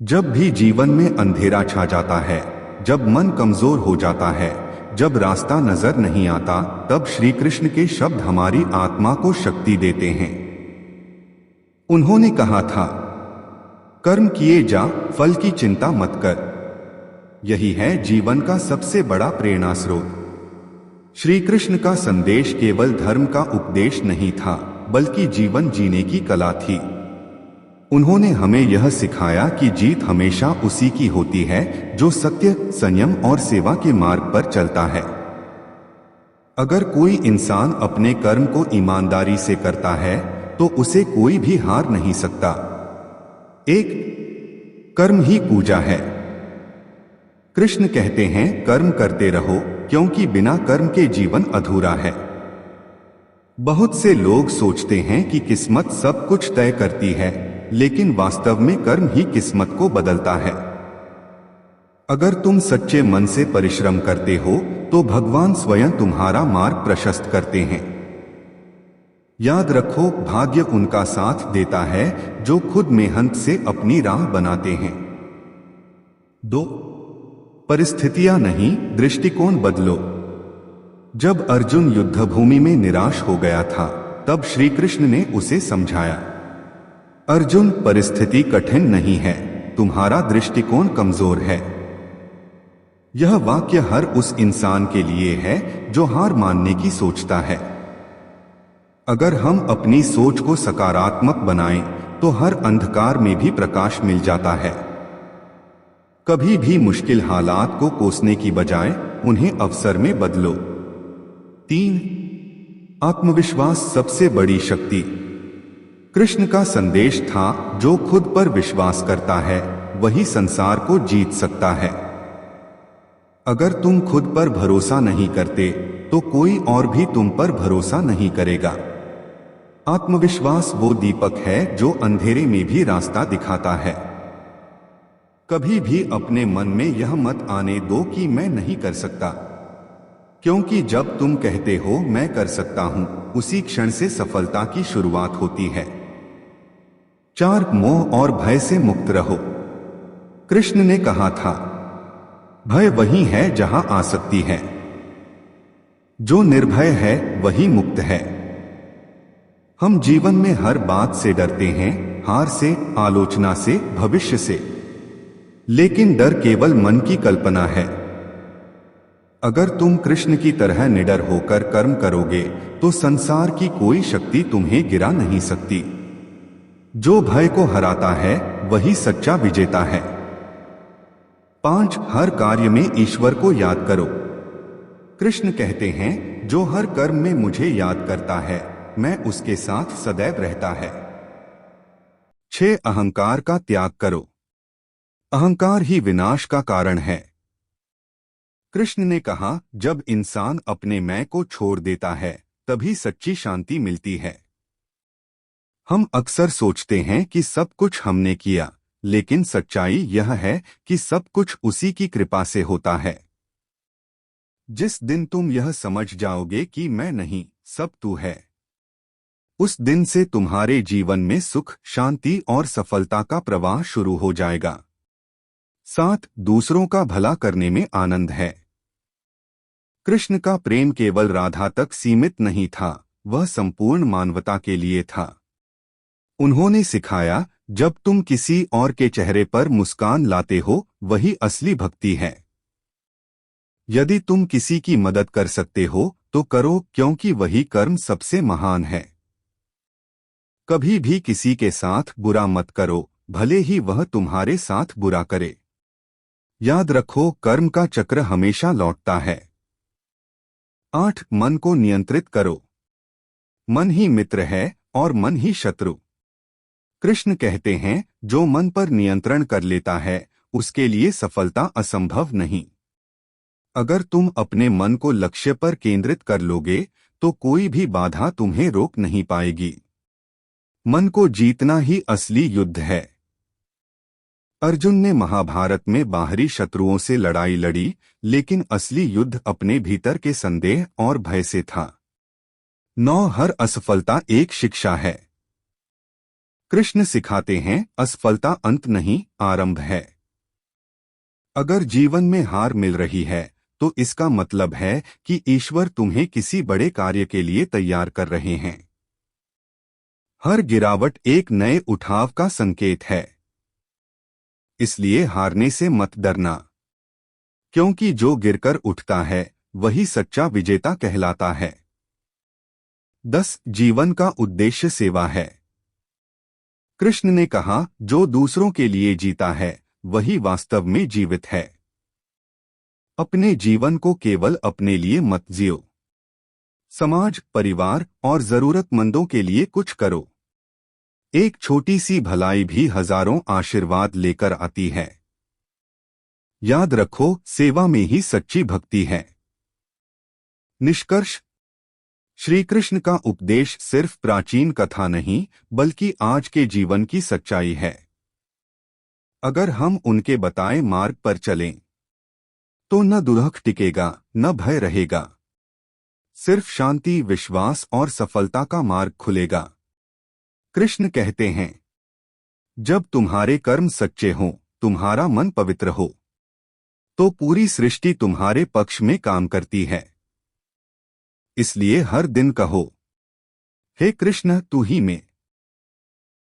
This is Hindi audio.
जब भी जीवन में अंधेरा छा जाता है, जब मन कमजोर हो जाता है, जब रास्ता नजर नहीं आता, तब श्री कृष्ण के शब्द हमारी आत्मा को शक्ति देते हैं। उन्होंने कहा था, कर्म किए जा, फल की चिंता मत कर। यही है जीवन का सबसे बड़ा प्रेरणा स्रोत। श्री कृष्ण का संदेश केवल धर्म का उपदेश नहीं था, बल्कि जीवन जीने की कला थी। उन्होंने हमें यह सिखाया कि जीत हमेशा उसी की होती है जो सत्य, संयम और सेवा के मार्ग पर चलता है। अगर कोई इंसान अपने कर्म को ईमानदारी से करता है तो उसे कोई भी हार नहीं सकता। एक कर्म ही पूजा है। कृष्ण कहते हैं, कर्म करते रहो, क्योंकि बिना कर्म के जीवन अधूरा है। बहुत से लोग सोचते हैं कि किस्मत सब कुछ तय करती है, लेकिन वास्तव में कर्म ही किस्मत को बदलता है। अगर तुम सच्चे मन से परिश्रम करते हो तो भगवान स्वयं तुम्हारा मार्ग प्रशस्त करते हैं। याद रखो, भाग्य उनका साथ देता है जो खुद मेहनत से अपनी राह बनाते हैं। दो परिस्थितियां नहीं, दृष्टिकोण बदलो। जब अर्जुन युद्धभूमि में निराश हो गया था, तब श्री कृष्ण ने उसे समझाया, अर्जुन, परिस्थिति कठिन नहीं है, तुम्हारा दृष्टिकोण कमजोर है। यह वाक्य हर उस इंसान के लिए है जो हार मानने की सोचता है। अगर हम अपनी सोच को सकारात्मक बनाएं तो हर अंधकार में भी प्रकाश मिल जाता है। कभी भी मुश्किल हालात को कोसने की बजाय उन्हें अवसर में बदलो। 3 आत्मविश्वास सबसे बड़ी शक्ति। कृष्ण का संदेश था, जो खुद पर विश्वास करता है वही संसार को जीत सकता है। अगर तुम खुद पर भरोसा नहीं करते तो कोई और भी तुम पर भरोसा नहीं करेगा। आत्मविश्वास वो दीपक है जो अंधेरे में भी रास्ता दिखाता है। कभी भी अपने मन में यह मत आने दो कि मैं नहीं कर सकता, क्योंकि जब तुम कहते हो मैं कर सकता हूं, उसी क्षण से सफलता की शुरुआत होती है। 4 मोह और भय से मुक्त रहो। कृष्ण ने कहा था, भय वही है जहां आसक्ति है। जो निर्भय है वही मुक्त है। हम जीवन में हर बात से डरते हैं, हार से, आलोचना से, भविष्य से। लेकिन डर केवल मन की कल्पना है। अगर तुम कृष्ण की तरह निडर होकर कर्म करोगे तो संसार की कोई शक्ति तुम्हें गिरा नहीं सकती। जो भय को हराता है वही सच्चा विजेता है। 5 हर कार्य में ईश्वर को याद करो। कृष्ण कहते हैं, जो हर कर्म में मुझे याद करता है मैं उसके साथ सदैव रहता है। 6 अहंकार का त्याग करो। अहंकार ही विनाश का कारण है। कृष्ण ने कहा, जब इंसान अपने मैं को छोड़ देता है तभी सच्ची शांति मिलती है। हम अक्सर सोचते हैं कि सब कुछ हमने किया, लेकिन सच्चाई यह है कि सब कुछ उसी की कृपा से होता है। जिस दिन तुम यह समझ जाओगे कि मैं नहीं, सब तू है, उस दिन से तुम्हारे जीवन में सुख, शांति और सफलता का प्रवाह शुरू हो जाएगा। 7 दूसरों का भला करने में आनंद है। कृष्ण का प्रेम केवल राधा तक सीमित नहीं था, वह संपूर्ण मानवता के लिए था। उन्होंने सिखाया, जब तुम किसी और के चेहरे पर मुस्कान लाते हो वही असली भक्ति है। यदि तुम किसी की मदद कर सकते हो तो करो, क्योंकि वही कर्म सबसे महान है। कभी भी किसी के साथ बुरा मत करो, भले ही वह तुम्हारे साथ बुरा करे। याद रखो, कर्म का चक्र हमेशा लौटता है। 8 मन को नियंत्रित करो। मन ही मित्र है और मन ही शत्रु। कृष्ण कहते हैं, जो मन पर नियंत्रण कर लेता है उसके लिए सफलता असंभव नहीं। अगर तुम अपने मन को लक्ष्य पर केंद्रित कर लोगे तो कोई भी बाधा तुम्हें रोक नहीं पाएगी। मन को जीतना ही असली युद्ध है। अर्जुन ने महाभारत में बाहरी शत्रुओं से लड़ाई लड़ी, लेकिन असली युद्ध अपने भीतर के संदेह और भय से था। 9 हर असफलता एक शिक्षा है। कृष्ण सिखाते हैं, असफलता अंत नहीं, आरंभ है। अगर जीवन में हार मिल रही है तो इसका मतलब है कि ईश्वर तुम्हें किसी बड़े कार्य के लिए तैयार कर रहे हैं। हर गिरावट एक नए उठाव का संकेत है। इसलिए हारने से मत डरना, क्योंकि जो गिरकर उठता है वही सच्चा विजेता कहलाता है। 10 जीवन का उद्देश्य सेवा है। कृष्ण ने कहा, जो दूसरों के लिए जीता है वही वास्तव में जीवित है। अपने जीवन को केवल अपने लिए मत जियो। समाज, परिवार और जरूरतमंदों के लिए कुछ करो। एक छोटी सी भलाई भी हजारों आशीर्वाद लेकर आती है। याद रखो, सेवा में ही सच्ची भक्ति है। निष्कर्ष, श्री कृष्ण का उपदेश सिर्फ प्राचीन कथा नहीं बल्कि आज के जीवन की सच्चाई है। अगर हम उनके बताए मार्ग पर चलें तो न दुख टिकेगा, न भय रहेगा। सिर्फ शांति, विश्वास और सफलता का मार्ग खुलेगा। कृष्ण कहते हैं, जब तुम्हारे कर्म सच्चे हों, तुम्हारा मन पवित्र हो, तो पूरी सृष्टि तुम्हारे पक्ष में काम करती है। इसलिए हर दिन कहो, हे कृष्ण, तू ही में